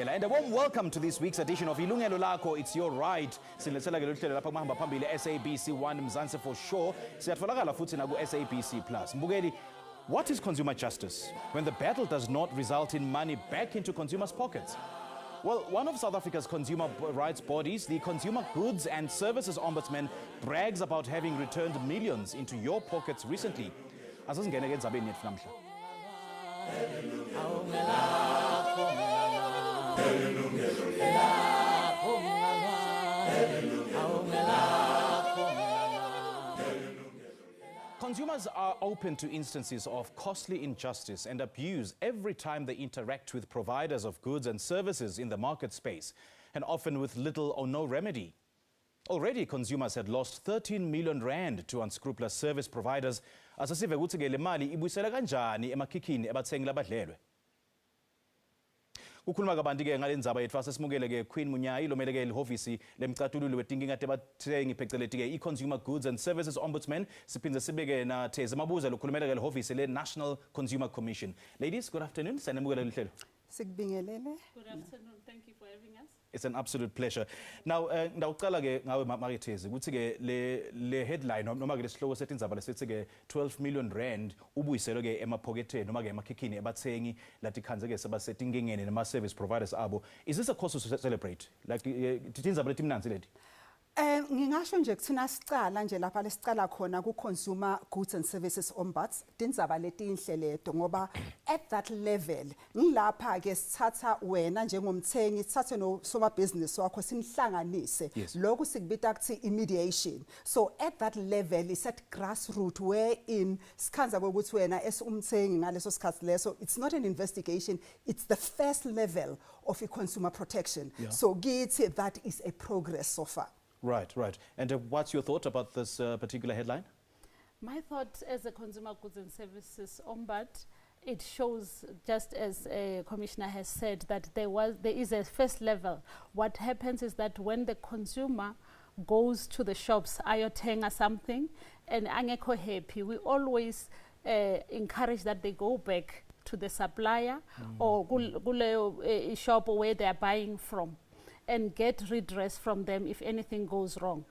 And a warm welcome to this week's edition of Yilungelo Lakho. It's your right. SABC 1 Mzansi for sure. SABC Plus. Mbugeli, what is consumer justice when the battle does not result in money back into consumers' pockets? Well, one of South Africa's consumer rights bodies, the Consumer Goods and Services Ombudsman, brags about having returned millions into your pockets recently. Consumers are open to instances of costly injustice and abuse every time they interact with providers of goods and services in the market space, and often with little or no remedy. Already, consumers had lost 13 million rand to unscrupulous service providers. Asasive ukuthi le mali ibuyisela kanjani emakhikini ebathengi labadlelwe. Ukhuluma kabanti ke ngale ndzaba yethu asesimukele ke Queen Munyai lomele ke ihhovisi lemcatululo wetinkinga tebathengi pheceleti ke i-Consumer Goods and Services Ombudsman. Siphinde sibeke na Theze Mabuza lokhulumela ke ihhovisi le National Consumer Commission. Ladies, good afternoon. Sanibukele lihlelo. Sikubingelele. Good afternoon. Thank you for having us. It's an absolute pleasure. Now, ndawucala ke ngawe Marithezi ukuthi ke le headline noma ke lesihloko sethi indzaba lesithi ke 12 million rand ubuyiselo ke emaphoketheni noma ke emakhikhini ebathengi lathi khanze ke sebasetinkingeni nema service providers abo. Is this a cause to celebrate? Like tithi indzaba lethi mnanzi leti? Ngingasho nje kuthina sicala nje lapha lesicala khona ku Consumer Goods and Services Ombuds tindzaba letinhle leto ngoba at that level ngilapha ke sithatha wena njengomthengi sithathe no soma business wakho sinihlanganise lokho sikubita kuthi mediation. So at that level is at grassroots where in sikhanza ukuthi wena esumthengi ngaleso sikhathi leso it's not an investigation, it's the first level of a consumer protection. So githi that is a progress so far. Right. And what's your thought about this particular headline? My thought as a Consumer Goods and Services Ombud, it shows, just as a commissioner has said, that there is a first level. What happens is that when the consumer goes to the shops, ayothenga something, and angekho happy, we always encourage that they go back to the supplier or kuleyo shop where they are buying from, and get redress from them if anything goes wrong.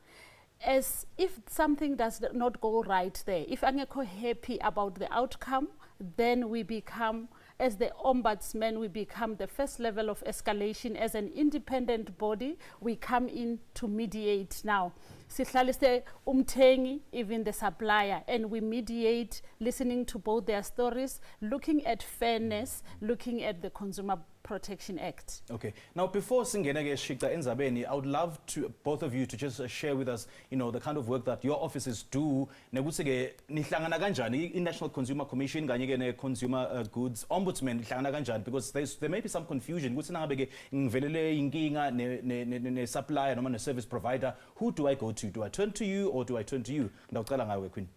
As if something does not go right there, if angekho happy about the outcome, then we become, as the ombudsman, we become the first level of escalation. As an independent body, we come in to mediate now. Sihlalise umthengi, even the supplier, and we mediate, listening to both their stories, looking at fairness, looking at the Consumer Protection Act. Okay. Now, before Singenage Shikta Enzabeni, I would love to both of you to just share with us, the kind of work that your offices do. Nebusege nihlangana kanjani in National Consumer Commission, ganyege Consumer Goods Ombudsman nihlangana kanjani, because there may be some confusion. Ukuthi nabeke ngivelele inkinga ne supplier noma ne service provider. Who do I go to? Do I turn to you or do I turn to you? Ndawucala ngawe Queen.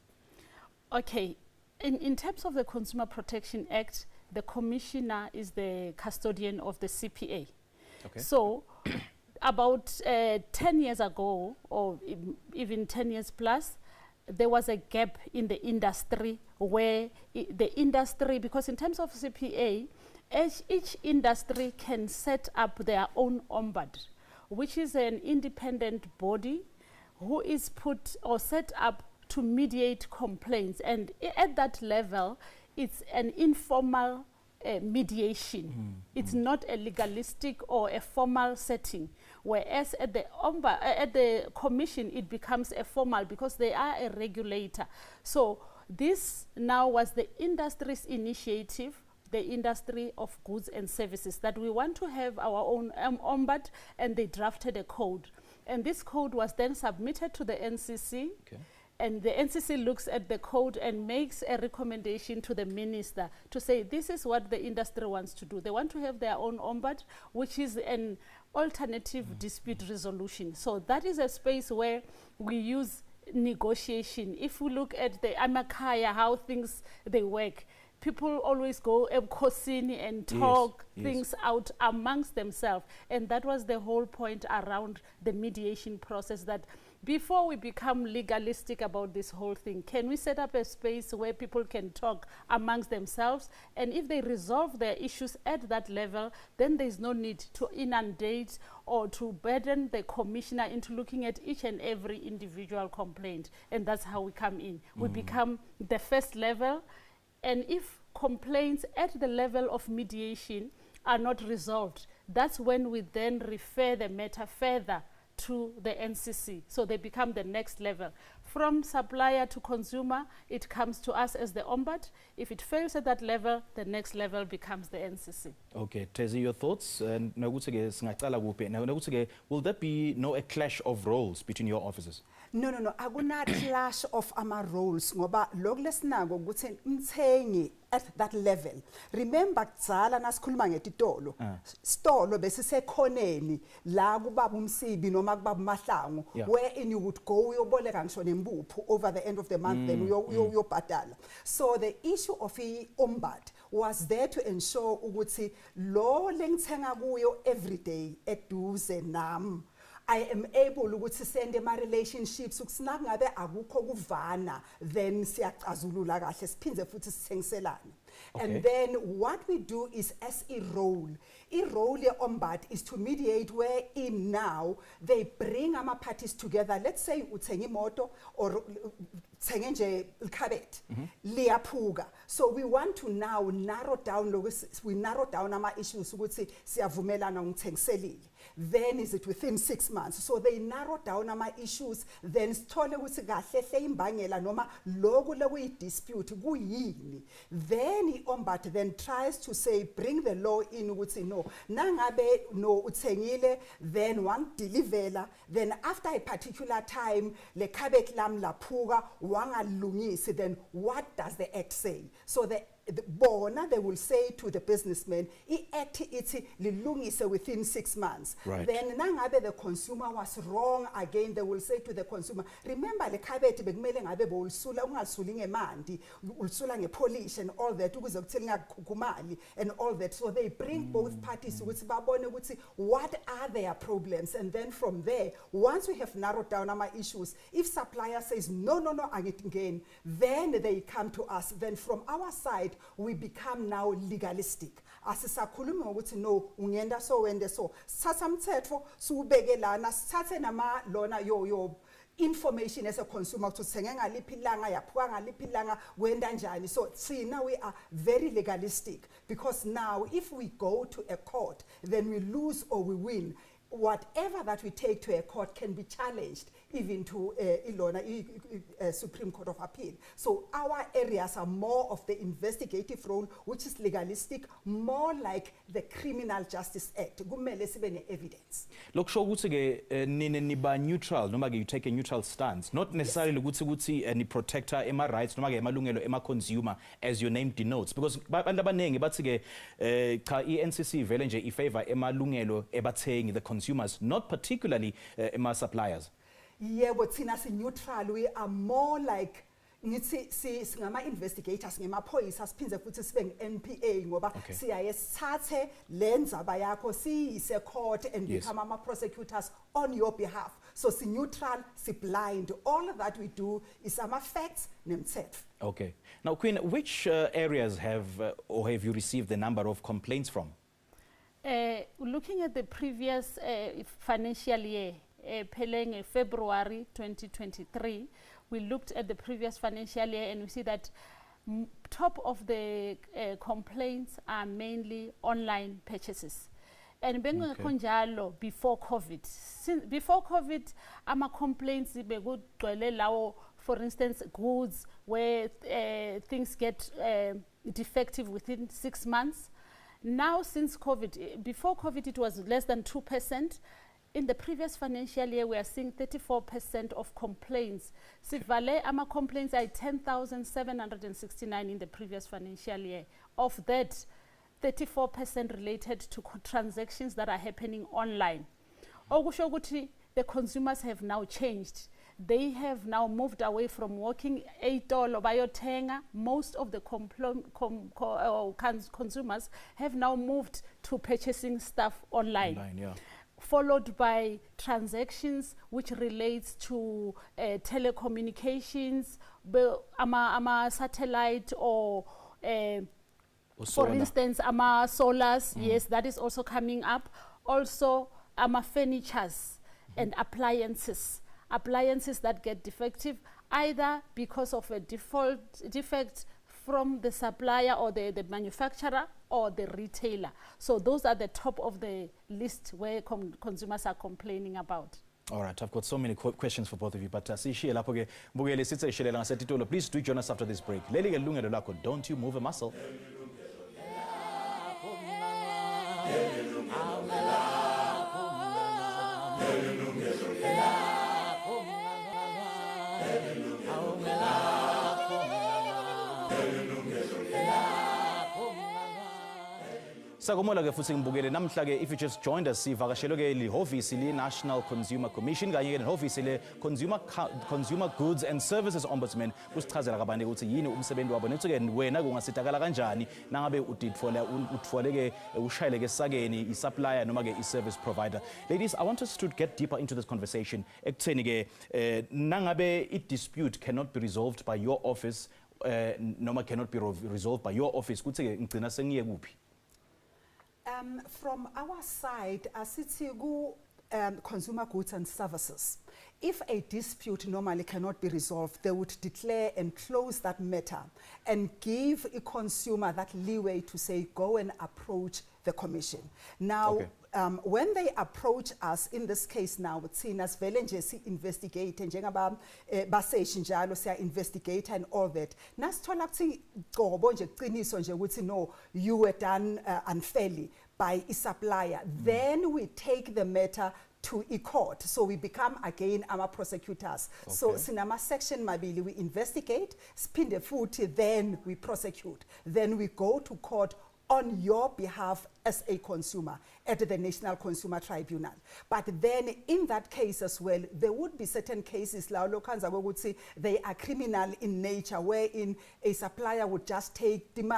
Okay. In terms of the Consumer Protection Act, the commissioner is the custodian of the CPA. Okay. So about 10 years ago, or even 10 years plus, there was a gap in the industry where the industry, because in terms of CPA, each industry can set up their own ombud, which is an independent body who is put or set up to mediate complaints. And at that level, it's an informal mediation. It's not a legalistic or a formal setting. Whereas at the commission, it becomes a formal because they are a regulator. So this now was the industry's initiative, the industry of goods and services, that we want to have our own ombud, and they drafted a code. And this code was then submitted to the NCC. Okay. And the NCC looks at the code and makes a recommendation to the minister to say this is what the industry wants to do. They want to have their own ombud, which is an alternative dispute resolution. So that is a space where we use negotiation. If we look at the Amakaya, how things they work, people always go ebukhosini and talk things out amongst themselves. And that was the whole point around the mediation process, that before we become legalistic about this whole thing, can we set up a space where people can talk amongst themselves? And if they resolve their issues at that level, then there's no need to inundate or to burden the commissioner into looking at each and every individual complaint. And that's how we come in. We become the first level. And if complaints at the level of mediation are not resolved, that's when we then refer the matter further to the NCC. So they become the next level. From supplier to consumer, it comes to us as the Ombud. If it fails at that level, the next level becomes the NCC. Okay, Tezi, your thoughts? Will there be a clash of roles between your offices? No. Akuna clash of our roles. Ngoba log lesinako ukuthi mthengi at that level. Remember kudzala nasikhuluma ngetitolo. Stolo bese sekhoneni la kubaba umsibi noma kubaba mahlangu, wherein you would go uyoboleka ngisho nembuphu over the end of the month, then uyobhadala. So the issue of Ombud was there to ensure ukuthi lo lengithenga kuyo every day eduze nam, I am able to send my relationships ngabe akukho kuvana, then siyacazulula kahle siphinze futhi sithengiselane. And then what we do is as a role Ombud is to mediate, where in now they bring our parties together. Let's say uthenga imoto or uthenge nje ikhabet liyaphuka. So we want to now narrow down our issues ukuthi siyavumelana ngithengiselile. Then is it within 6 months? So they narrow down our issues, then sithole ukuthi kahle hle imbangela noma lokhu lokuyi dispute kuyini. Then Ombud then tries to say, bring the law in ukuthi no, nangabe no uthengile, then one delivela, then after a particular time le khabet lam laphuka wangalungisi, then what does the act say? So the bona they will say to the businessman, I-act iti lilungise within 6 months. Right. Then nangabe the consumer was wrong again, they will say to the consumer, remember le khabeti bekumele ngabe bowulisula ungalisuli ngemandi, ulisula ngepolish and all that ukuze ukuthenga kumali and all that. So they bring both parties ukuthi babone ukuthi what are their problems, and then from there, once we have narrowed down our issues, if supplier says no again, then they come to us. Then from our side we become now legalistic. Asisakhuluma ukuthi no ungenda so wende so, sithatha umthetho siubeke lana, sithathe nama lona yo information as a consumer to sithenge ngaliphi ilanga yaphuka ngaliphi ilanga kwenda njani. So now we are very legalistic, because now if we go to a court, then we lose or we win. Whatever that we take to a court can be challenged even to Supreme Court of Appeal. So our areas are more of the investigative role, which is legalistic, more like the Criminal Justice Act. Kumele sibe ne-evidence. Look, sho ukuthi ke nine niba neutral, noma ke you take a neutral stance, not necessarily ukuthi ni protector ema rights noma ke emalungelo ema consumer as your name denotes, because abantu abaningi bathi ke cha i-NCC vele nje ifavor emalungelo ebathengi, the consumers, not particularly ema suppliers. Yeah, but thina si neutral, we are more like ngithi singama investigators ngemaphoyisa siphinze futhi sibe nge-NPA ngoba siyaye sithathe lendzaba yakho siyise court and become ama prosecutors on your behalf. So si neutral, si blind. All that we do is ama facts nemthetho. Okay. Now Queen, which areas have you received the number of complaints from? Looking at the previous financial year, Peleng February 2023, we looked at the previous financial year and we see that top of the complaints are mainly online purchases. And konjalo before COVID. Before COVID, ama complaints for instance, goods where things get defective within 6 months. Now, since COVID, before COVID, it was less than 2%. In the previous financial year, we are seeing 34% of complaints. Sivale ama complaints are 10,769 in the previous financial year. Of that, 34% related to transactions that are happening online. Okusho ukuthi the consumers have now changed. They have now moved away from walking eitolo bayothenga. Most of the consumers have now moved to purchasing stuff online. Followed by transactions which relates to telecommunications, satellite or for instance, solars, yes, that is also coming up. Also, furnitures and appliances that get defective, either because of a defect from the supplier or the manufacturer or the retailer. So those are the top of the list where consumers are complaining about. All right, I've got so many questions for both of you, but please do join us after this break. Yilungelo Lakho, don't you move a muscle. Sakomola ke futhi ngibukele namhla ke if you just joined us sivakashelo ke lihhovisi le National Consumer Commission kanye ke lihhovisi le Consumer Goods and Services Ombudsman kusichazela kabanzi ukuthi yini umsebenzi wabo nethi ke wena kungasitakala kanjani nangabe utfole ke ushayele ke sakeni i-supplier noma ke i-service provider. Ladies, I want us to get deeper into this conversation ekutheni ke nangabe i-dispute cannot be resolved by your office noma cannot be resolved by your office kuthi ke ngicina sengiye kuphi? From our side, as it's Consumer Goods and Services, if a dispute normally cannot be resolved, they would declare and close that matter and give a consumer that leeway to say, go and approach the commission. Now, when they approach us, in this case now, thina sivele nje si-investigate njengaba baseshe njalo siya-investigate and all that. Nasithola ukuthi qobo nje qiniso nje ukuthi no, you were done unfairly by a supplier, then we take the matter to a court. So we become again our prosecutors. So sinama section mabili, we investigate, spinde futhi, then we prosecute. Then we go to court on your behalf as a consumer at the National Consumer Tribunal. But then in that case as well, there would be certain cases, they are criminal in nature, wherein a supplier would just take deliver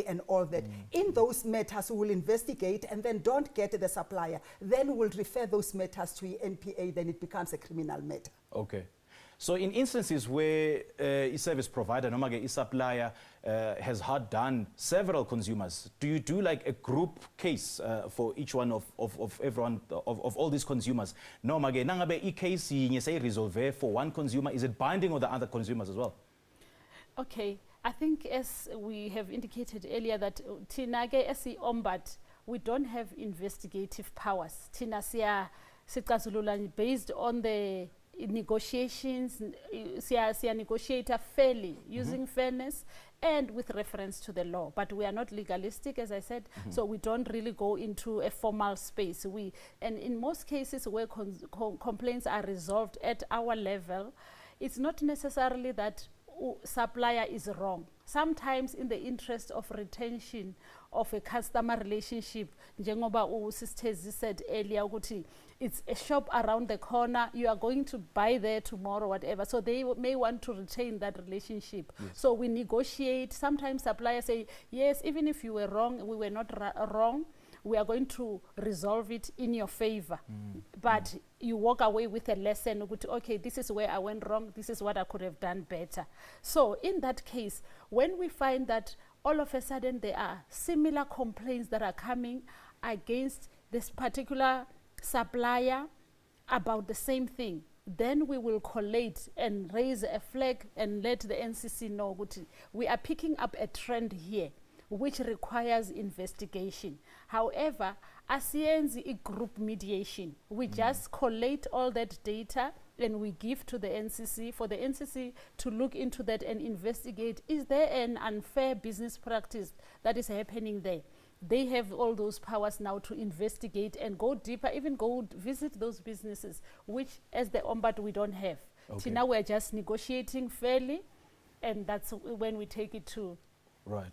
and all that. In those matters, we will investigate and then don't get the supplier. Then we'll refer those matters to NPA, then it becomes a criminal matter. Okay. So in instances where a service provider, a supplier, has hard done several consumers, do you do like a group case for each one of everyone, of all these consumers? No, nangabe I case you say resolve for one consumer, is it binding on the other consumers as well? Okay, I think as we have indicated earlier that Tinage as the Ombud, we don't have investigative powers. Tina siya based on the negotiations, siya negotiator fairly, using fairness and with reference to the law. But we are not legalistic, as I said, so we don't really go into a formal space. And in most cases where complaints are resolved at our level, it's not necessarily that supplier is wrong. Sometimes in the interest of retention of a customer relationship, njengoba uSistezi said earlier, it's a shop around the corner, you are going to buy there tomorrow, whatever. So they may want to retain that relationship. Yes. So we negotiate. Sometimes suppliers say, yes, even if you were wrong, we were not wrong, we are going to resolve it in your favor. But you walk away with a lesson, okay, this is where I went wrong, this is what I could have done better. So in that case, when we find that all of a sudden there are similar complaints that are coming against this particular supplier about the same thing, then we will collate and raise a flag and let the NCC know we are picking up a trend here which requires investigation. However, asiyenzi group mediation, we just collate all that data and we give to the NCC for the NCC to look into that and investigate, is there an unfair business practice that is happening there? They have all those powers now to investigate and go deeper, even go visit those businesses, which as the Ombud we don't have. Okay. So now we're just negotiating fairly, and that's when we take it to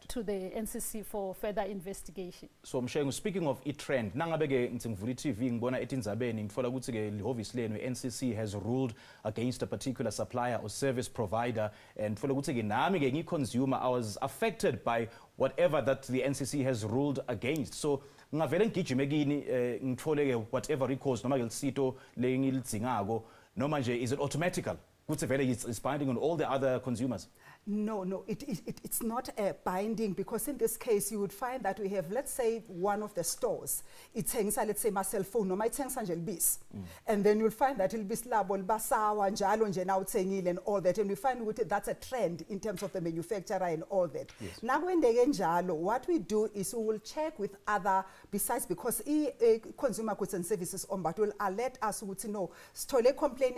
to the NCC for further investigation. So Mshengu, speaking of trend, nangabe ke ngithi ngivula iTV ngibona etindzabeni ngitfola ukuthi ke lihhovisi lenu NCC has ruled against a particular supplier or service provider, and ngitfola ukuthi ke nami ke ngiconsumer I was affected by whatever that the NCC has ruled against. So ngavele ngigijime kini ngithole ke whatever recourse noma ke lisito lengilidzingako noma nje is it automatical? It's binding on all the other consumers. No, it's not binding, because in this case you would find that we have, let's say, one of the stores. It takes, let's say, my cell phone, or my bis, and then you'll find that it'll be slabo, basawa, njalo nje now and all that, and we find that's a trend in terms of the manufacturer and all that. Yes. Now when they get njalo, what we do is we will check with other, besides, because Consumer Goods and Services Ombud will alert us to know stole complain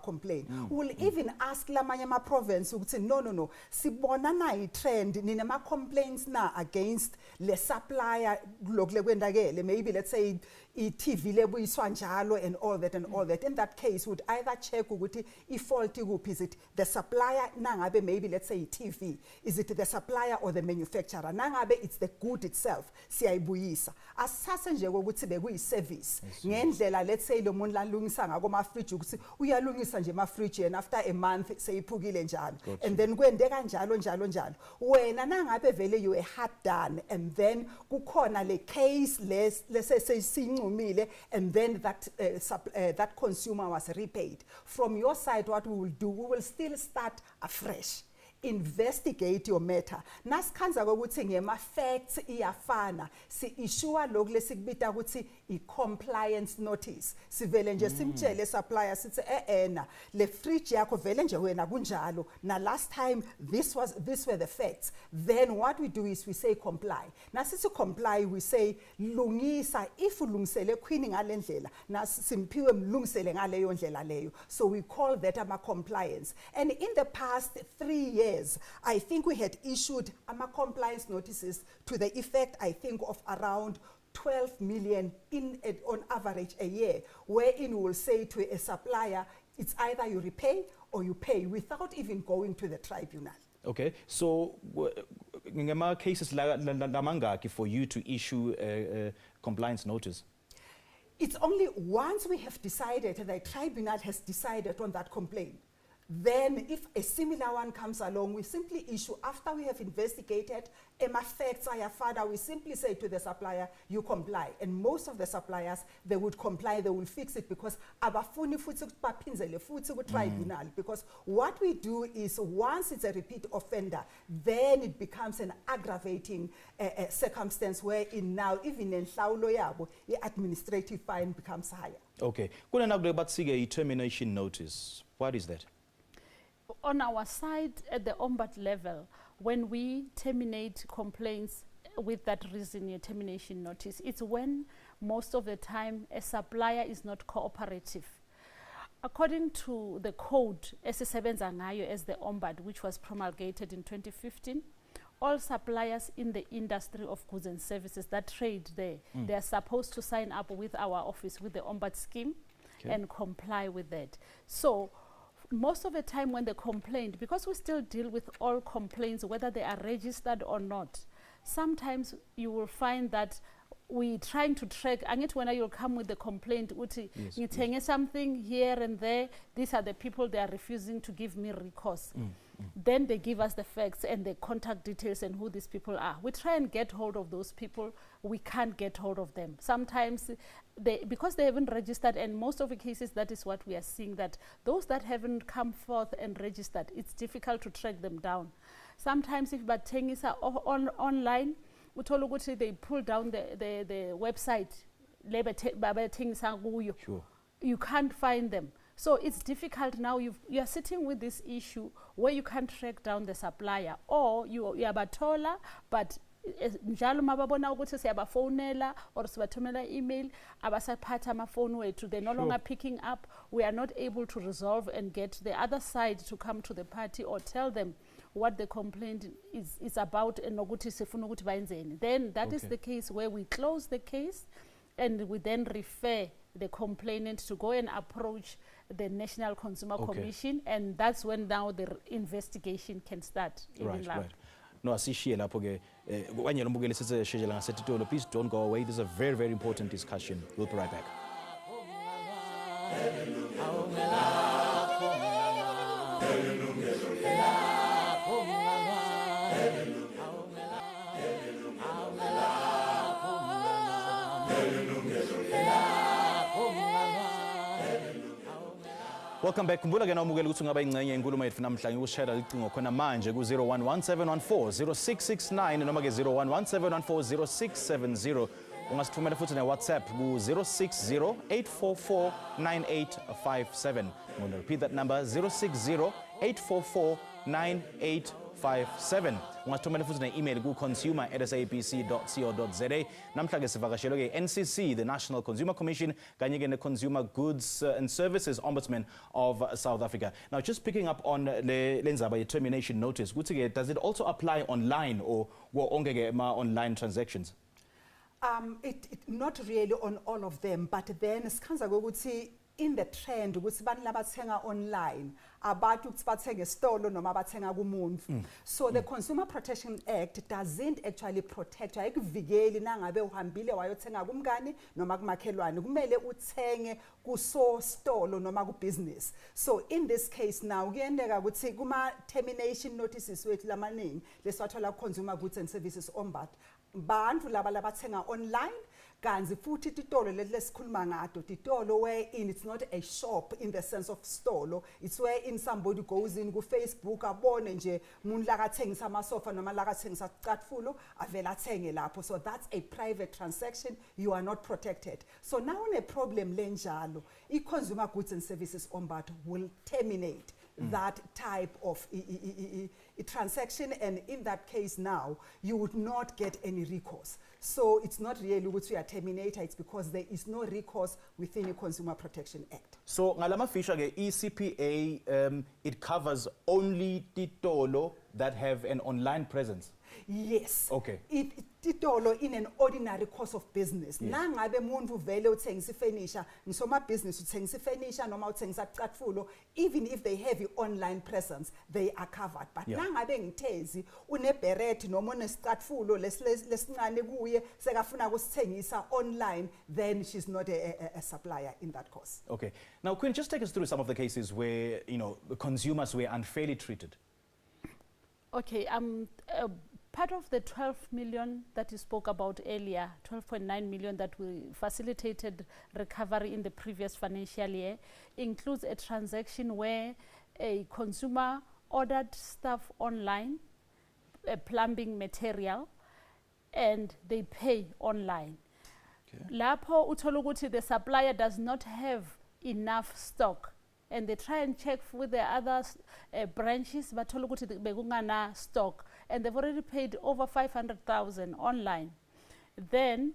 complain. We'll even ask lamanye ma province ukuthi no sibona na i-trend nina ma complaints na against le supplier lokule kwendakele, maybe let's say i-TV lebuyiswa njalo and all that. In that case would either check ukuthi i-fault kuphi, is it the supplier nangabe maybe let's say i-TV, is it the supplier or the manufacturer, nangabe it's the good itself siyayibuyisa. Asase nje ukuthi bekuyi-service ngendlela, let's say lo muntu lalungisa ngako ma-fridge ukuthi uyalungisa nje ma-fridge and after a month seyiphukile njalo, and then kwendeka njalo wena nangabe vele you a hard done, and then kukhona le case lesincumile, and then that consumer was repaid. From your side, what we will do, we will still start afresh. Investigate your matter. Nasikhanza ukuthi ngema facts iyafana, si issue lokhu lesikubita ukuthi I compliance notice. Sivele nje simtshele supplier sithi na le fridge yakho vele nje wena kunjalo, na last time these were the facts. Then what we do is we say comply. Na sisi comply, we say lungisa, if ulungisele Queen ngale ndlela na simpiwe mlungisele ngaleyo ndlela leyo. So we call that ama compliance. And in the past 3 years, I think we had issued compliance notices to the effect, I think, of around 12 million on average a year, wherein we will say to a supplier, it's either you repay or you pay without even going to the tribunal. Okay, so ngema cases lamangaki for you to issue a compliance notice? It's only once we have decided, the tribunal has decided on that complaint. Then if a similar one comes along, we simply issue, after we have investigated, we simply say to the supplier, you comply. And most of the suppliers, they would comply, they will fix it, because tribunal. Because what we do is, once it's a repeat offender, then it becomes an aggravating circumstance, wherein now even in the administrative fine becomes higher. Okay. A termination notice. What is that? On our side, at the Ombud level, when we terminate complaints with that reason, a termination notice, it's when most of the time a supplier is not cooperative. According to the code esisebenza ngayo as the Ombud, which was promulgated in 2015, all suppliers in the industry of goods and services that trade there, they are supposed to sign up with our office, with the Ombud scheme, and comply with that. So most of the time when the complaint, because we still deal with all complaints, whether they are registered or not, sometimes you will find that we're trying to track, and when you'll come with the complaint, you tell something here and there, these are the people, they are refusing to give me recourse. Then they give us the facts and the contact details and who these people are. We try and get hold of those people, we can't get hold of them. Sometimes, because they haven't registered, and most of the cases, that is what we are seeing, that those that haven't come forth and registered, it's difficult to track them down. Sometimes if things are online, they pull down the website, Sure. You can't find them. So it's difficult now. You are sitting with this issue where you can't track down the supplier, or you are batola, but njalo mababona ukuthi siyabafonela or sibathumela email abasaphatha amafoni wethu, they're no longer picking up. We are not able to resolve and get the other side to come to the party or tell them what the complaint is about, and nokuthi sifuna ukuthi bayenzeni. Then that is the case where we close the case and we then refer the complainant to go and approach the National Consumer Okay. Commission, and that's when now the investigation can start. Right, right. No, asishiye lapho ke kwanye lombukeli siseshela ngasetitolo. Please don't go away. This is a very, very important discussion. We'll be right back. Welcome back. Kumbula ke nawumukela ukuthi ungaba ingcenye enkulumo yethu namhlanje ukushare licingo khona manje ku 0117140669 noma ke 0117140670. Ungasithumela futhi ne WhatsApp ku 0608449857. I'm going to repeat that number 0608449857. Ungasithumela futhi ne email ku consumer@sabc.co.za. Namhla ke sivakashelwe ke NCC, the National Consumer Commission, kanye ke ne Consumer Goods and Services Ombudsman of South Africa. Now, just picking up on le ndzaba ye termination notice, kuthi ke does it also apply online or onke ke ma online transactions? Not really on all of them, but then sikhanza ukuthi in the trend ukuthi bantu labathenga online abantu ukuthi bathenga esitolo noma bathenga kumuntu. So the Consumer Protection Act doesn't actually protect, ayikuvikeli nangabe uhambile wayothenga kumngani noma kumakhelwane, kumele uthenge kuso stolo noma ku business. So in this case now kuyendeka ukuthi kuma termination notices wethu lamaningi leswathola Consumer Goods and Services Ombud bantu laba labathenga online kanzi futhi titolo lesikhuluma ngato titolo wherein it's not a shop in the sense of stolo, it's wherein somebody goes in ku Facebook abone nje umuntu lakathengisa amasofa noma lakathengisa icatfulo avela athenge lapho. So that's a private transaction, you are not protected. So now une problem lenjalo i-Consumer Goods and Services Ombud will terminate that type of transaction, and in that case now you would not get any recourse. So it's not really what we are terminator, it's because there is no recourse within the Consumer Protection Act. So ngalama fisha ke ECPA it covers only titolo that have an online presence. Yes. Okay. Titolo in an ordinary course of business. Yes. Nangabe muntu vele uthengisa furniture, ngisoma business uthengisa furniture noma uthengisa icatfulo, even if they have an online presence, they are covered. But nangabe ngithezi uneberet noma unesicatfulo lesincane kuye sekafuna kusithengisa online, then she's not a supplier in that course. Okay. Now, Queen, just take us through some of the cases where, you know, the consumers were unfairly treated. Okay, part of the 12 million that you spoke about earlier, 12.9 million that we facilitated recovery in the previous financial year, includes a transaction where a consumer ordered stuff online, a plumbing material, and they pay online. Okay. Lapho uthola ukuthi the supplier does not have enough stock, and they try and check with the other branches, but bathola ukuthi bekungana stock, and they've already paid over 500,000 online. Then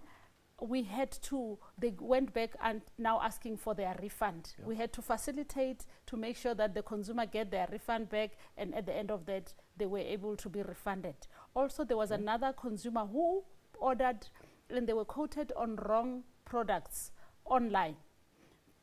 we had to, they went back and now asking for their refund. We had to facilitate to make sure that the consumer get their refund back, and at the end of that, they were able to be refunded. Also, there was another consumer who ordered, and they were quoted on wrong products online.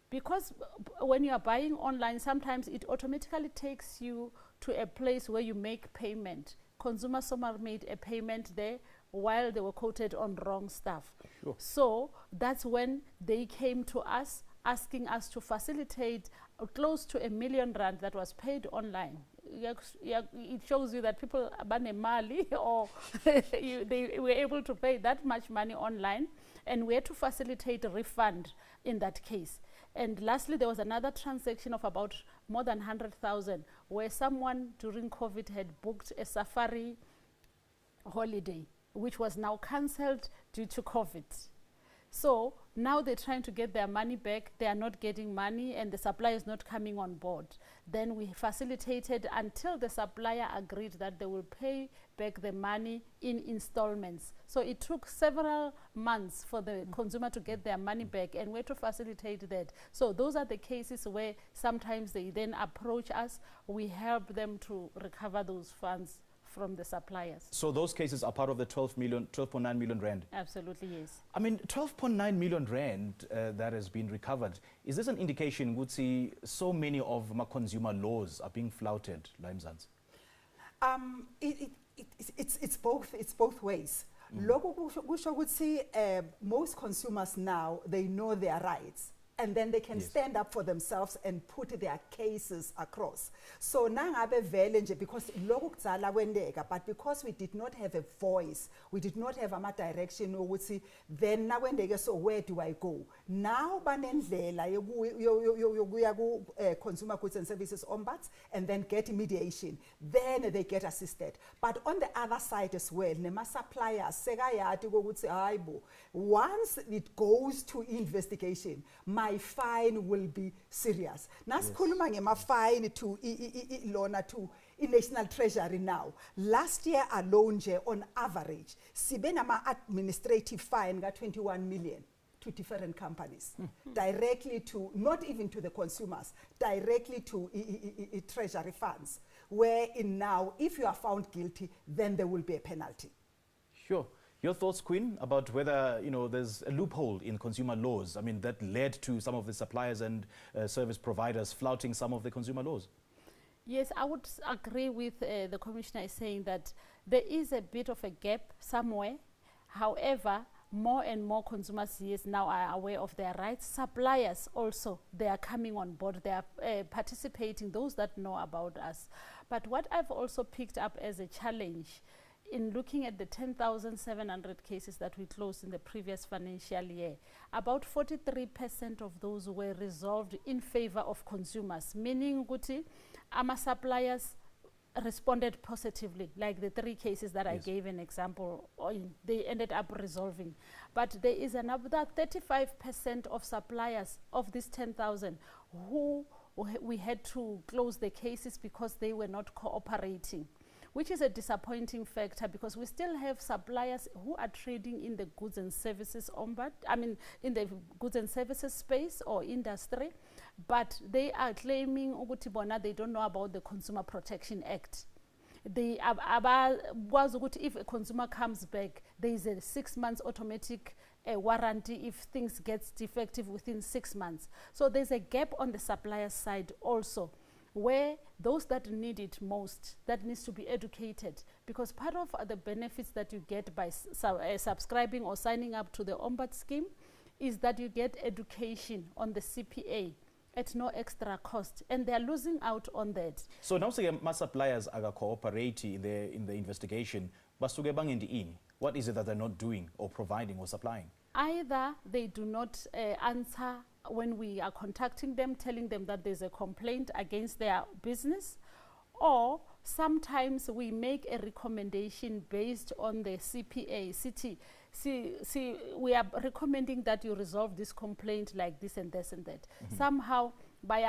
Because when you are buying online, sometimes it automatically takes you to a place where you make payment. Consumer Somar made a payment there while they were quoted on wrong stuff. Sure. So that's when they came to us asking us to facilitate close to R1 million that was paid online. It shows you that people abane mali or they were able to pay that much money online, and we had to facilitate a refund in that case. And lastly, there was another transaction of about more than 100,000 where someone during COVID had booked a safari holiday, which was now cancelled due to COVID. So now they're trying to get their money back. They are not getting money, and the supplier is not coming on board. Then we facilitated until the supplier agreed that they will pay back the money in installments. So it took several months for the consumer to get their money back, and we had to facilitate that. So those are the cases where sometimes they then approach us. We help them to recover those funds from the suppliers. So those cases are part of the 12.9 million rand. Absolutely, yes. I mean, 12.9 million rand that has been recovered. Is this an indication, would see so many of my consumer laws are being flouted, La Mzansi? It's both ways. Most consumers now, they know their rights, and then they can stand up for themselves and put their cases across. So nangabe vele nje, because lokhu kudzala kwendeka, but because we did not have a voice, we did not have a direction ukuthi then nakwendeke, so where do I go? Now banendlela yokuya ku Consumer Goods and Services Ombud and then get mediation. Then they get assisted. But on the other side as well, nema suppliers sekayati ukuthi hayibo, once it goes to investigation, my fine will be serious. Nasikhuluma ngema fine to lona to National Treasury now. Last year alone nje on average sibe nama administrative fine ga 21 million to different companies. Directly to, not even to the consumers, directly to treasury funds, where in now if you are found guilty, then there will be a penalty. Sure. Your thoughts, Queen, about whether, you know, there's a loophole in consumer laws, I mean, that led to some of the suppliers and service providers flouting some of the consumer laws? Yes, I would agree with the Commissioner saying that there is a bit of a gap somewhere. However, more and more consumers now are aware of their rights. Suppliers also, they are coming on board. They are participating, those that know about us. But what I've also picked up as a challenge in looking at the 10,700 cases that we closed in the previous financial year, about 43% of those were resolved in favor of consumers, meaning Guti, AMA suppliers responded positively, like the 3 cases that I gave an example on, they ended up resolving. But there is another 35% of suppliers of this 10,000 who we had to close the cases because they were not cooperating, which is a disappointing factor because we still have suppliers who are trading in the goods and services in the goods and services space or industry, but they are claiming ukuthi bona they don't know about the Consumer Protection Act. They if a consumer comes back, there is a 6 months automatic warranty if things get defective within 6 months. So there's a gap on the supplier side also, where those that need it most, that needs to be educated, because part of the benefits that you get by subscribing or signing up to the Ombud scheme is that you get education on the CPA at no extra cost, and they're losing out on that. So now my suppliers are cooperating in the investigation, but what is it that they're not doing or providing or supplying? Either they do not answer when we are contacting them, telling them that there's a complaint against their business, or sometimes we make a recommendation based on the CPA. We are recommending that you resolve this complaint like this and this and that. Somehow, but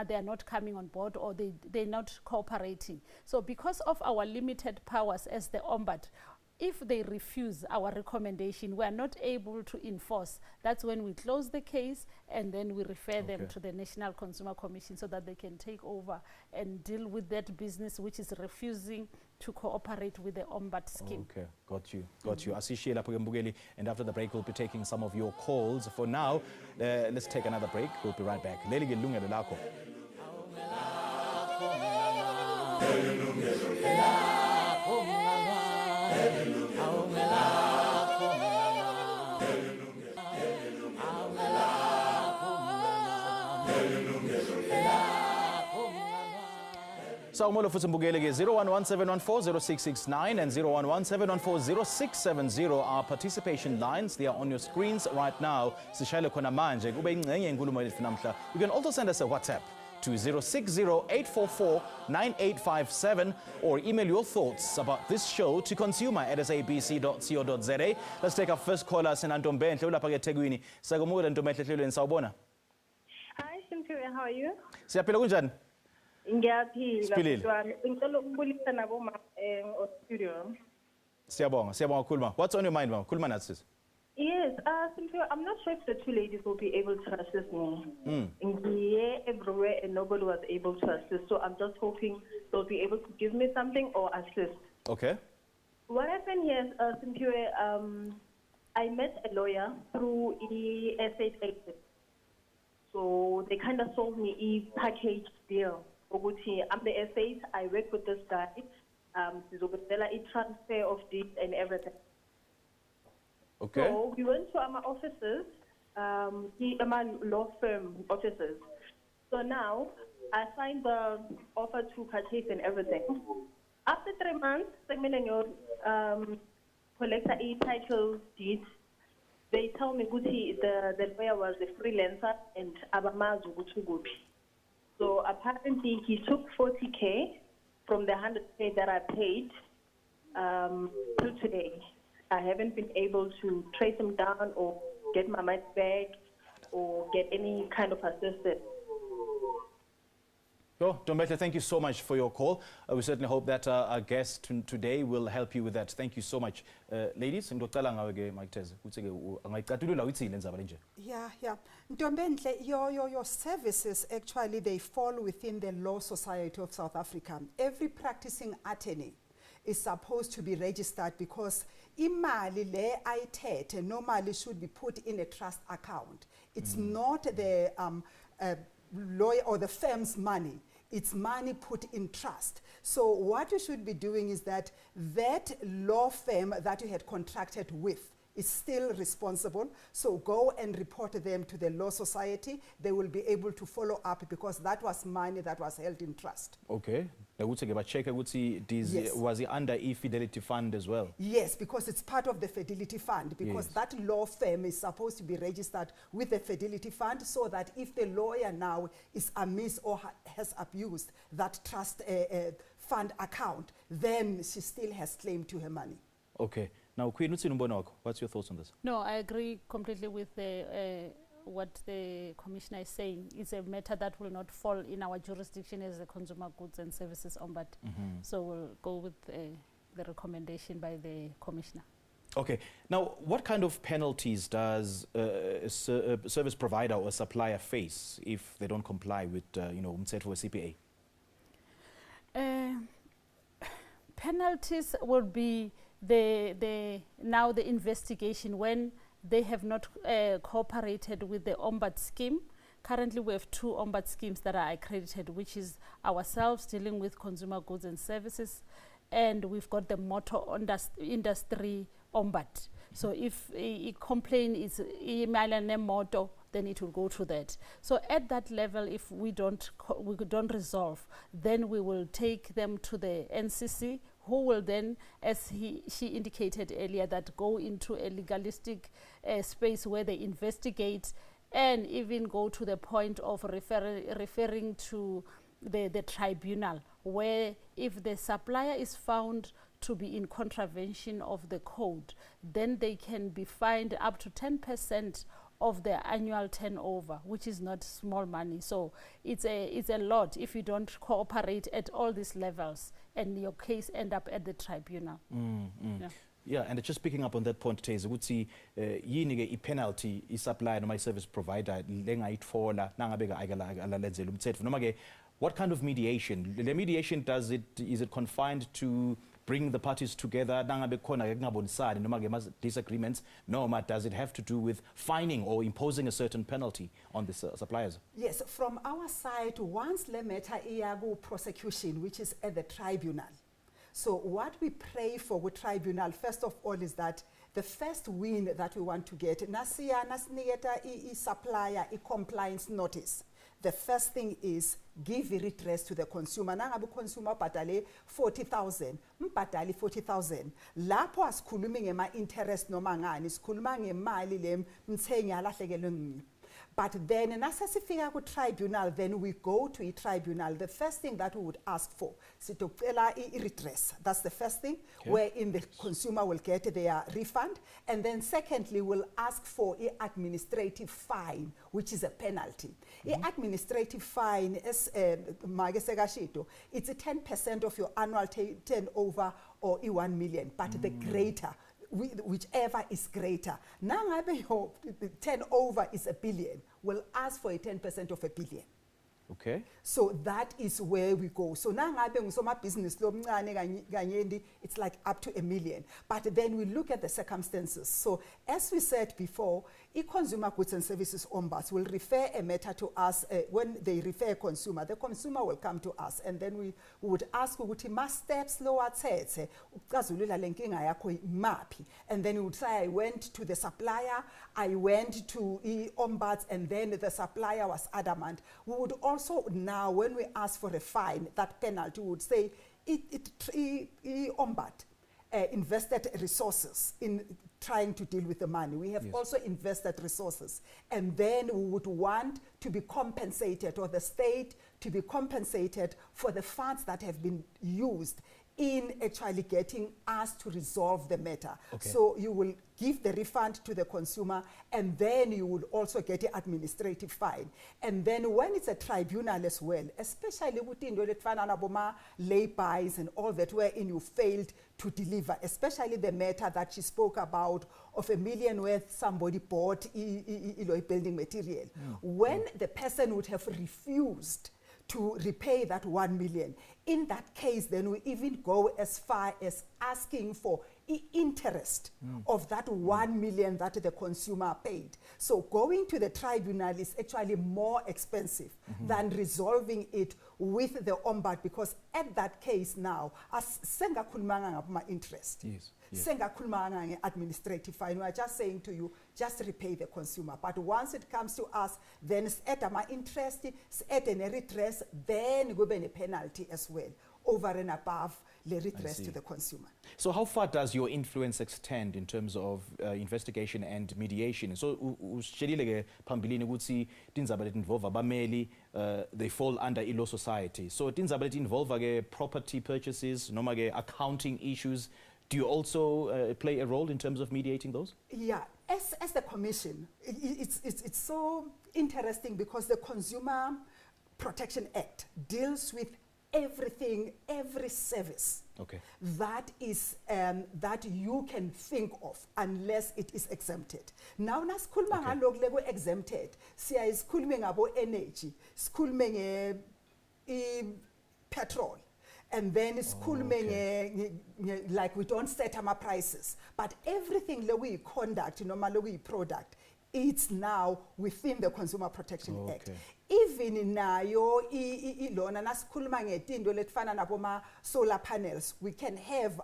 they are not coming on board, or they're not cooperating. So because of our limited powers as the Ombud, if they refuse our recommendation, we are not able to enforce. That's when we close the case and then we refer them to the National Consumer Commission so that they can take over and deal with that business which is refusing to cooperate with the Ombud scheme. Okay, got you. Asishiye lapho ke Mbukeli, and after the break we'll be taking some of your calls. For now, let's take another break. We'll be right back. Yilungelo Lakho. Sawumola futhi mbukele ke 0117140669 and 0117140670 are participation lines. They are on your screens right now. Sishayele khona manje kube ingcenye inkulumo yethu namhla. You can also send us a WhatsApp to 060-844-9857 or email your thoughts about this show to consumer@sabc.co.za. Let's take our first caller, Senantombenhle ulapha ke eThekwini. Sakumukela Ntombenhle ehlelweni, sawubona. Hi Simpiwe, how are you? Siyaphila kunjani? Ngiyaphila kodwa ngicela ukubulisa nabo studio. Siyabonga kakhulu ma. What's on your mind ma? Khuluma nathi sis. Yes, simply, I'm not sure if the two ladies will be able to assist me. Yeah, everywhere, and nobody was able to assist. So I'm just hoping they'll be able to give me something or assist. Okay. What happened here is simply, I met a lawyer through the estate agent. So they kind of sold me a package deal. Oguthi, I'm the estate, I work with this guy. A transfer of deeds and everything. Okay. So we went to our offices, our law firm offices. So now I signed the offer to purchase and everything. After 3 months, collector a title deed. They tell me Guti the lawyer was a freelancer and Abamazu Gutugubi. So apparently he took 40K from the 100K that I paid till today. I haven't been able to trace him down or get my money back or get any kind of assistance. Yo, Dombetla, thank you so much for your call. We certainly hope that our guest today will help you with that. Thank you so much. Ladies, Yeah. Ntombenhle, your services, actually, they fall within the Law Society of South Africa. Every practicing attorney is supposed to be registered because imali le ayithethe normally should be put in a trust account. It's not the lawyer or the firm's money. It's money put in trust. So what you should be doing is that law firm that you had contracted with is still responsible. So go and report them to the Law Society. They will be able to follow up because that was money that was held in trust. Okay. Was he under e-Fidelity Fund as well? Yes, because it's part of the Fidelity Fund, because that law firm is supposed to be registered with the Fidelity Fund so that if the lawyer now is amiss or has abused that trust fund account, then she still has claim to her money. Okay. Now, Queen, what's your thoughts on this? No, I agree completely with what the Commissioner is saying. It's a matter that will not fall in our jurisdiction as the Consumer Goods and Services Ombud. So we'll go with the recommendation by the Commissioner. Okay. Now, what kind of penalties does a service provider or supplier face if they don't comply with, umthetho we-CPA? Penalties will be now the investigation when they have not cooperated with the Ombud scheme. Currently, we have 2 Ombud schemes that are accredited, which is ourselves dealing with consumer goods and services, and we've got the motor industry Ombud. So if a complaint is a motor, then it will go to that. So at that level, if we don't resolve, then we will take them to the NCC, who will then, as she indicated earlier, that go into a legalistic space where they investigate and even go to the point of referring to the tribunal, where if the supplier is found to be in contravention of the code, then they can be fined up to 10% of their annual turnover, which is not small money. So it's a lot if you don't cooperate at all these levels and your case end up at the tribunal. Yeah, and just picking up on that point, Teze, would see yini ke penalty supplier noma service provider lengayitfola nangabeka akalenzela umthetho noma ke what kind of mediation? The mediation is it confined to bring the parties together nangabe khona ke kungabonisani noma ke disagreements, noma does it have to do with fining or imposing a certain penalty on the suppliers? Yes, from our side, once the matter iago prosecution, which is at the tribunal. So what we pray for with tribunal, first of all, is that the first win that we want to get, nasiya nasnigeta supplier compliance notice. The first thing is give redress to the consumer. Nangabe consumer patale 40,000, mpatali 40,000. Lapho asikhulumi ngema interest noma ngani, sikhuluma ngemali le mthengi alahlekelwe ngini. But then, nasasifika ku tribunal, then we go to a tribunal. The first thing that we would ask for is redress. That's the first thing, wherein the consumer will get their refund. And then secondly, we'll ask for an administrative fine, which is a penalty. An administrative fine is, it's a 10% of your annual turnover or 1 million, but the greater whichever is greater. Now, your turnover is 1 billion. We'll ask for a 10% of 1 billion. Okay. So that is where we go. So now business it's like up to 1 million. But then we look at the circumstances. So as we said before, Consumer Goods and Services Ombuds will refer a matter to us. When they refer a consumer, the consumer will come to us, and then we would ask ukuthi ma steps lower tete ukuxazulula lenkinga yakho mapi. And then we would say, I went to the supplier, I went to Ombuds, and then the supplier was adamant. We would also now, when we ask for a fine, that penalty would say Ombud invested resources in trying to deal with the money. We have also invested resources, and then we would want to be compensated, or the state to be compensated for the funds that have been used in actually getting us to resolve the matter. Okay. So you will give the refund to the consumer, and then you will also get an administrative fine. And then when it's a tribunal as well, especially within the lay-bys and all that, wherein you failed to deliver, especially the matter that she spoke about of 1 million worth somebody bought building material. When the person would have refused to repay that 1 million. In that case, then we even go as far as asking for interest of that 1 million that the consumer paid. So going to the tribunal is actually more expensive than resolving it with the Ombud, because at that case now, as sengakhulumanga ngapha interest. Yes. Sengakhulumanga administrative fine. We are just saying to you, just repay the consumer. But once it comes to us, then it's at my interest, it's at an redress, then we have a penalty as well, over and above the redress to the consumer. So how far does your influence extend in terms of investigation and mediation? So ushelile phambilini ukuthi tindzaba leti involve abameli, they fall under law society. So tindzaba leti involve property purchases, noma accounting issues. Do you also play a role in terms of mediating those? Yeah, as the commission, it's so interesting because the Consumer Protection Act deals with everything, every service that is that you can think of, unless it is exempted. Now nasikhuluma ngalokho leko exempted, siya isikhulume ngabo energy, sikhulume petrol, and then sikhulume like we don't set our prices, but everything that we conduct, noma we product, it's now within the Consumer Protection Act. Even nayo ilona nasikhuluma ngetinto letifana nabo solar panels, we can have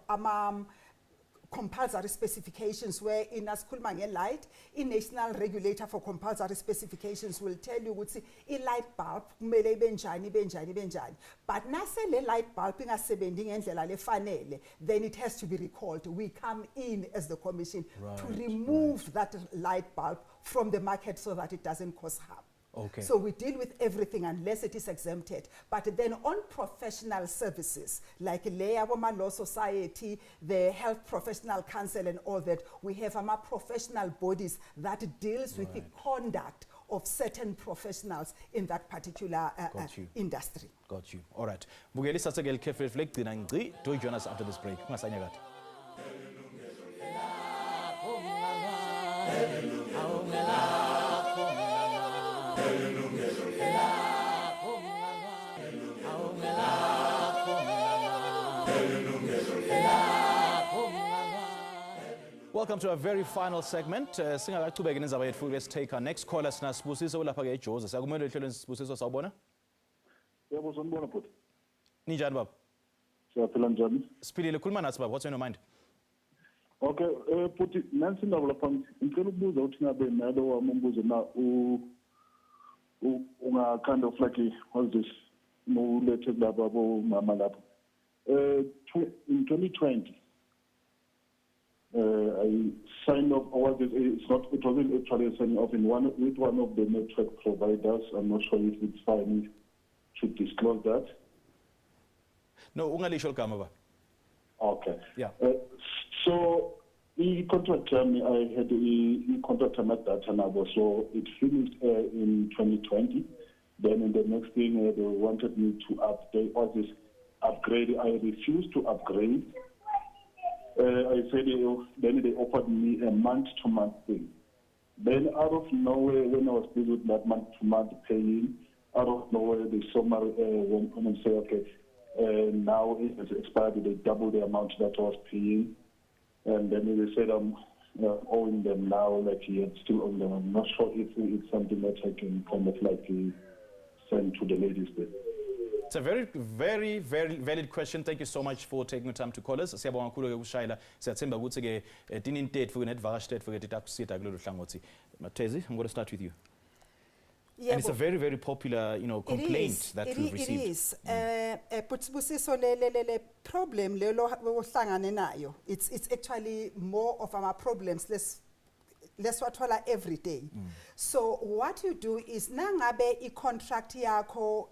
compulsory specifications where in asikhuluma nge-light, i-National Regulator for Compulsory Specifications will tell you ukuthi i-light bulb kumele ibenjani. But nase le light bulb ingasebenzi ngendlela lefanele, then it has to be recalled. We come in as the commission to remove that light bulb from the market so that it doesn't cause harm. So we deal with everything unless it is exempted. But then on professional services, like Law Society, the Health Professional Council and all that, we have professional bodies that deals with the conduct of certain professionals in that particular industry. Got you. All right. Bugeli satsegel kefle fleck dinangri. Do join us after this break. Masanyagati. Welcome to our very final segment. Let's take our next caller. Sibusiso lapha ke eJozi. Siyakumela ehlelweni Sibusiso, sawubona? Yebo, sanibona bhuti. Ninjani baba? Siyaphila njani? Siphilile, khuluma nathi baba. What's on your mind? Okay, bhuti, nansi indaba lapha ngicela ukubuza ukuthi ngabe nalo wami umbuzo na unga kind of like what's this? Ulethe laba bomama lapho. In 2020 I signed off, or it wasn't actually a signing off with one of the network providers. I'm not sure if it's fine to disclose that. No, ungalisho igama ba. Okay. Yeah. So the contract term, I had the contract term at that time, so it finished in 2020. Then in the next thing, they wanted me to update all this upgrade. I refused to upgrade. I said, then they offered me a month-to-month thing. Then out of nowhere, when I was busy with that month-to-month paying, out of nowhere, they saw my went on and say, okay, now it has expired. They doubled the amount that I was paying. And then they said I'm owing them now, like he had still owing them. I'm not sure if it's something that I can kind of like send to the ladies there. It's a very, very, very valid question. Thank you so much for taking the time to call us. Siyabonga kakhulu ke kushayela. Siyathemba ukuthi ke tinintetfu netvakashtetfu ke titakusita kulolu hlangothi. Matezi, I'm going to start with you. Yeah, and it's a very, very popular, complaint that we've received. It is. But Busiso le problem lelo wohlangane nayo. It's actually more of our problems. Let's wathola every day. So what you do is nangabe I contract yakho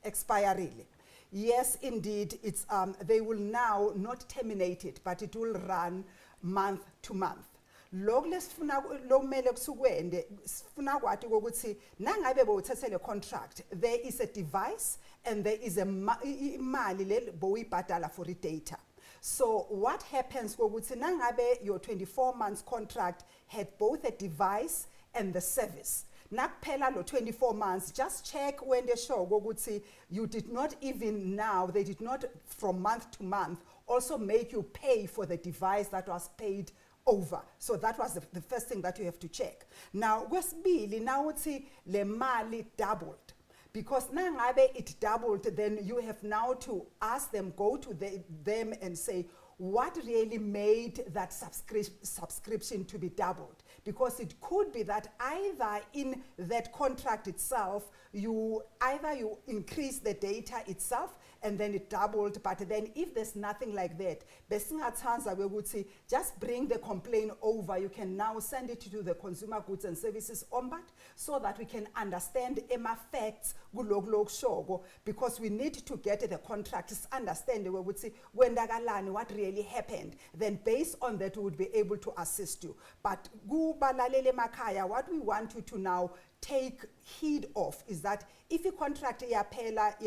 expirile. Yes, indeed, it's they will now not terminate it, but it will run month to month. Logmele kusukwende sifuna kwathi ukuthi nangabe bowuthethe le contract, there is a device and there is a imali le bowuyibhadala for the data. So what happens ukuthi nangabe your 24 months contract had both a device and the service. Nakuphela lo 24 months, just check when they show ukuthi you did not even now, they did not from month to month also make you pay for the device that was paid over. So that was the first thing that you have to check. Now, kwesibili now uthi le mali doubled. Because nangabe it doubled, then you have now to ask them, go to them and say, what really made that subscription to be doubled? Because it could be that either in that contract itself, you increase the data itself and then it doubled, but then if there's nothing like that, we would say, just bring the complaint over. You can now send it to the Consumer Goods and Services Ombud so that we can understand EMA facts, because we need to get the contracts, understand, we would say, what really happened. Then based on that, we would be able to assist you. But what we want you to now take heed of is that if you contract a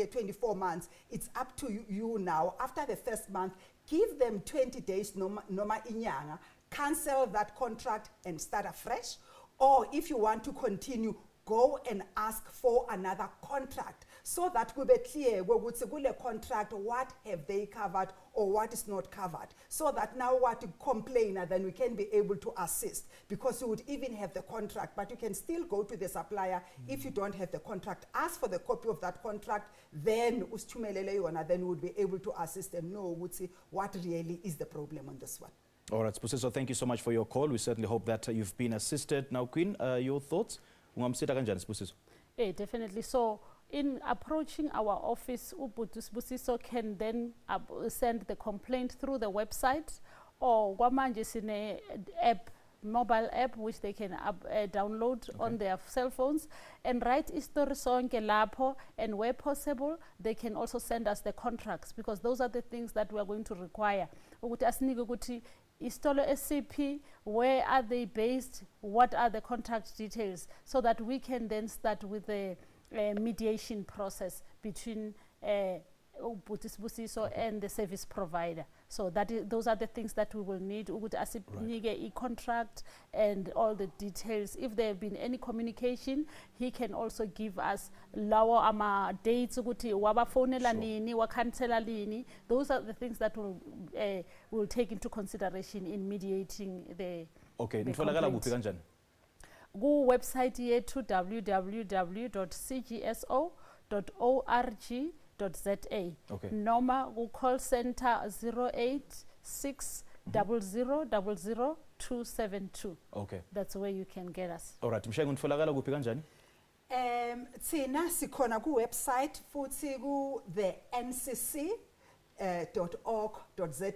24 months, it's up to you now. After the first month, give them 20 days, noma inyanga, cancel that contract and start afresh. Or if you want to continue, go and ask for another contract so that we be clear what contract, what have they covered or what is not covered, so that now what to complain, then we can be able to assist, because you would even have the contract, but you can still go to the supplier. If you don't have the contract, ask for the copy of that contract, then we would be able to assist and know what really is the problem on this one. All right, Spusiso, thank you so much for your call. We certainly hope that you've been assisted. Now, Queen, your thoughts? Definitely. So in approaching our office, Busiso can then send the complaint through the website, or Wamanjesine app, mobile app, which they can download on their cell phones, and write Yilungelo Lakho, and where possible, they can also send us the contracts, because those are the things that we are going to require. Istolo SCP, where are they based? What are the contract details? So that we can then start with the mediation process between Busiso and the service provider. So those are the things that we will need. We would a contract and all the details. If there have been any communication, he can also give us lawa ama dates. Those are the things that we'll take into consideration in mediating the. Okay. The go website here to www.cgso.org.za. Okay. Noma go call center 086 00000272. Okay. That's where you can get us. All right. Mshengu nitfolakala kuphi kanjani? Tsina sikhona ku website futhi ku the ncc.org.za.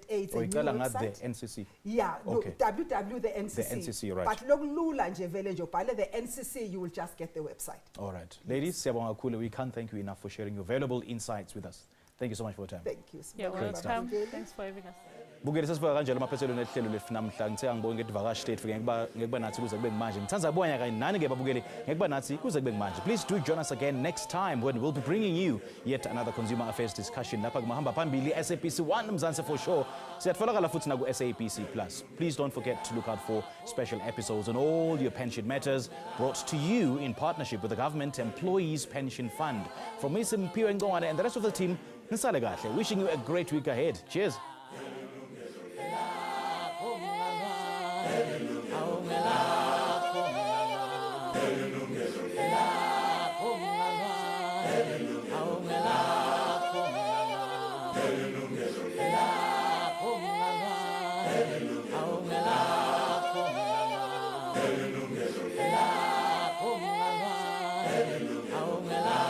It's a new website. The NCC. Yeah, okay. www the NCC. The NCC, right. But lokulula nje vele nje ubhale the NCC, you will just get the website. All right. Ladies, siyabonga kakhulu. We can't thank you enough for sharing your valuable insights with us. Thank you so much for your time. Thank you. You're welcome. Thanks for having us. Bukele sesifika kanjalo emaphethelweni ehlelo lethu namhla ngithe angibonge ngedivakashi lethu ngekuba nathi kuze kube manje ngithanza kubona kanye nani ke babukeli ngekuba nathi kuze kube manje. Please do join us again next time when we'll be bringing you yet another consumer affairs discussion lapha kumahamba phambili SABC 1 Mzansi for sure. Siyatfolakala futhi na ku SABC Plus. Please don't forget to look out for special episodes on all your pension matters brought to you in partnership with the Government Employees Pension Fund. From me Simpiwe Ngongwane and the rest of the team, nisale kahle. Wishing you a great week ahead. Cheers. Yilungelo